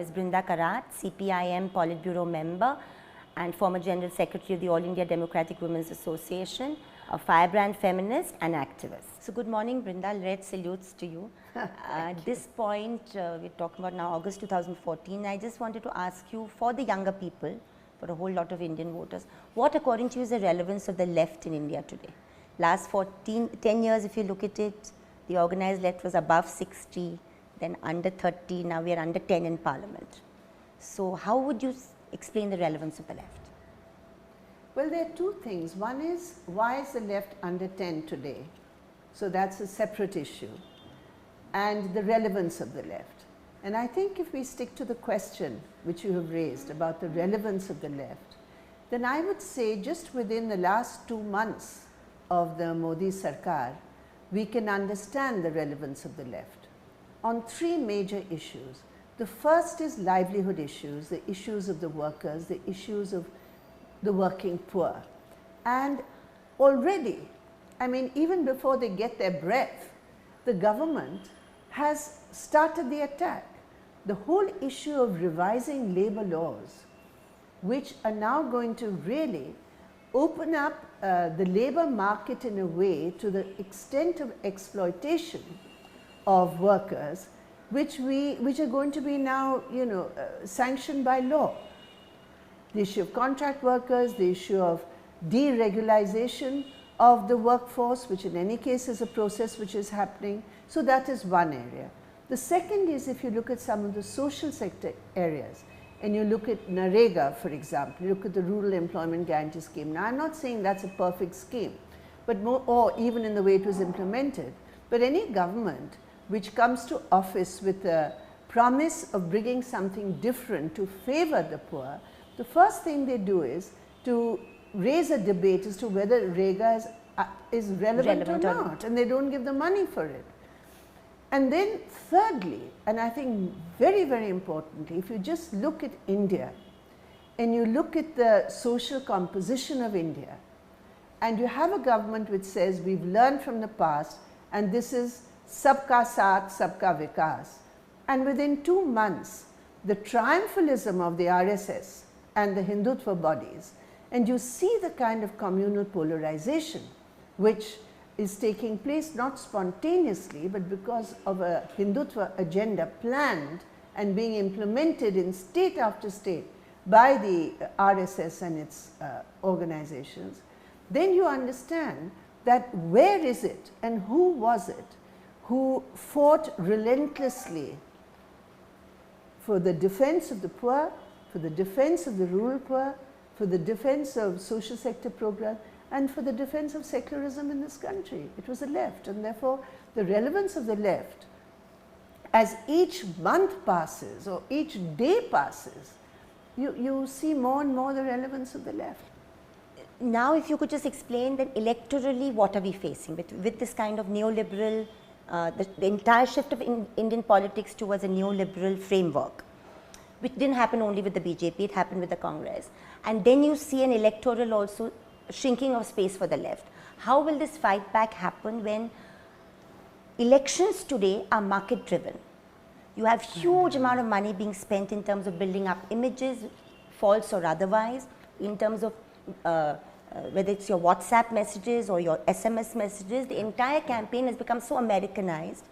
is Brinda Karat, CPIM Politburo member and former General Secretary of the All India Democratic Women's Association, a firebrand feminist and activist. So good morning, Brinda. Red salutes to you. At this point, we're talking about now August 2014. I just wanted to ask you, for the younger people, for a whole lot of Indian voters, what according to you is the relevance of the left in India today? Last 10 years, if you look at it, the organized left was above 60, then under 30, now we are under 10 in parliament. So how would you explain the relevance of the left? Well, there are two things. One is, why is the left under 10 today? So that's a separate issue. And the relevance of the left. And I think if we stick to the question which you have raised about the relevance of the left, then I would say just within the last 2 months of the Modi Sarkar, we can understand the relevance of the left on 3 major issues. The first is livelihood issues, the issues of the workers, the issues of the working poor. And already, I mean, even before they get their breath, the government has started the attack. The whole issue of revising labor laws, which are now going to really open up the labor market in a way to the extent of exploitation of workers, which are going to be now, sanctioned by law. The issue of contract workers, the issue of deregularization of the workforce, which in any case is a process which is happening. So that is one area. The second is, if you look at some of the social sector areas, and you look at Narega, for example, you look at the Rural Employment Guarantee Scheme. Now, I am not saying that is a perfect scheme, but more, or even in the way it was implemented, but any government which comes to office with a promise of bringing something different to favor the poor, the first thing they do is to raise a debate as to whether Rega is relevant or not, and they do not give the money for it. And then thirdly, and I think very, very importantly, if you just look at India and you look at the social composition of India, and you have a government which says we have learned from the past and this is Sabka Saath, Sabka Vikas, and within 2 months the triumphalism of the RSS and the Hindutva bodies, and you see the kind of communal polarization which is taking place not spontaneously, but because of a Hindutva agenda planned and being implemented in state after state by the RSS and its organizations, then you understand that where is it and who was it who fought relentlessly for the defense of the poor, for the defense of the rural poor, for the defense of social sector programs, and for the defense of secularism in this country. It was the left, and therefore the relevance of the left, as each month passes or each day passes, you see more and more the relevance of the left. Now, if you could just explain that electorally, what are we facing with this kind of neoliberal, the entire shift of Indian politics towards a neoliberal framework, which didn't happen only with the BJP, it happened with the Congress. And then you see an electoral also shrinking of space for the left. How will this fight back happen when elections today are market driven? You have huge amount of money being spent in terms of building up images, false or otherwise, in terms of whether it's your WhatsApp messages or your SMS messages. The entire campaign has become so Americanized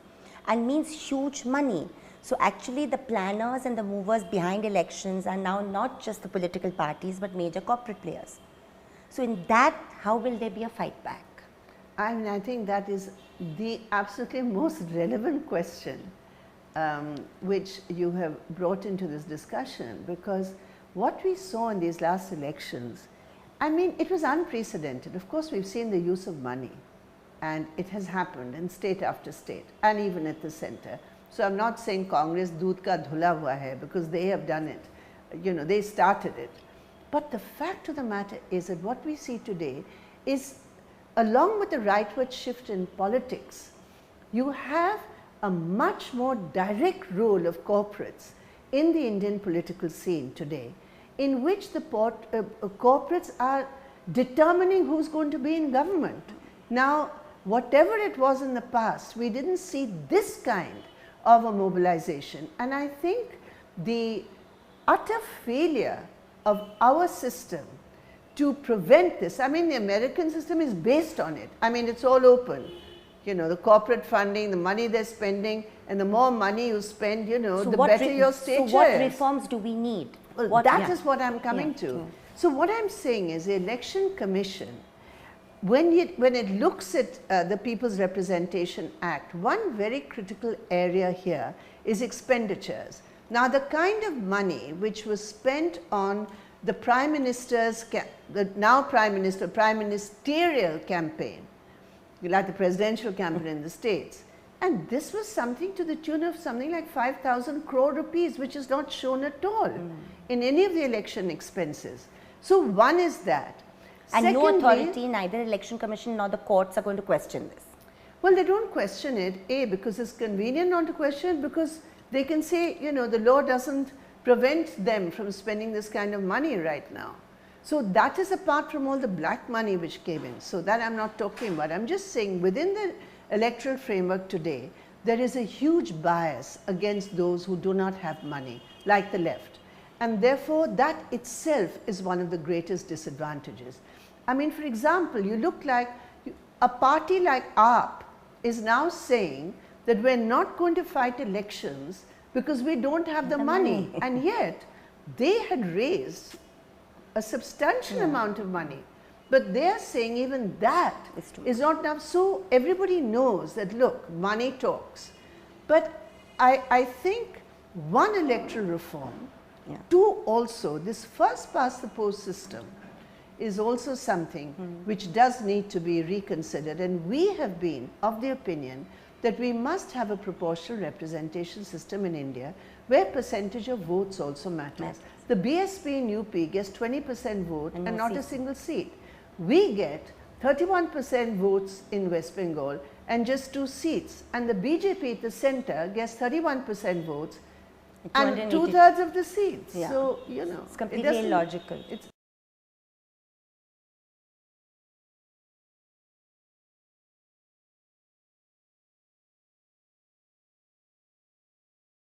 and means huge money. So actually the planners and the movers behind elections are now not just the political parties but major corporate players. So in that, how will there be a fight back? I mean, I think that is the absolutely most relevant question which you have brought into this discussion, because what we saw in these last elections, I mean, it was unprecedented. Of course, we've seen the use of money, and it has happened in state after state and even at the center. So I'm not saying Congress doodh ka dhula hua hai, because they have done it, they started it. But the fact of the matter is that what we see today is, along with the rightward shift in politics, you have a much more direct role of corporates in the Indian political scene today, in which the corporates are determining who's going to be in government. Now, whatever it was in the past, we didn't see this kind of a mobilization. And I think the utter failure of our system to prevent this. I mean, the American system is based on it. I mean, it's all open. You know, the corporate funding, the money they're spending, and the more money you spend, you know, the better your stature. So what reforms do we need? Well, that is what I'm coming to. So what I'm saying is the Election Commission, when it looks at the People's Representation Act, one very critical area here is expenditures. Now, the kind of money which was spent on the Prime Minister's, the now Prime Minister, Prime Ministerial campaign, like the presidential campaign in the States, and this was something to the tune of something like 5,000 crore rupees, which is not shown at all in any of the election expenses. So one is that. And secondly, no authority, neither Election Commission nor the courts are going to question this. Well, they don't question it, A, because it's convenient not to question it, because they can say, you know, the law doesn't prevent them from spending this kind of money right now. So that is apart from all the black money which came in. So that I'm not talking about. I'm just saying within the electoral framework today, there is a huge bias against those who do not have money, like the left. And therefore, that itself is one of the greatest disadvantages. I mean, for example, you look like a party like AAP is now saying that we're not going to fight elections because we don't have the money. And yet, they had raised a substantial amount of money. But they are saying even that is not enough. So everybody knows that, look, money talks. But I think one, electoral reform, two, also this first past the post system is also something which does need to be reconsidered. And we have been of the opinion that we must have a proportional representation system in India where percentage of votes also matters. The BSP in UP gets 20% vote and not a single seat. We get 31% votes in West Bengal and just 2 seats. And the BJP at the center gets 31% votes and 2/3 of the seats. So, you know, it's completely illogical.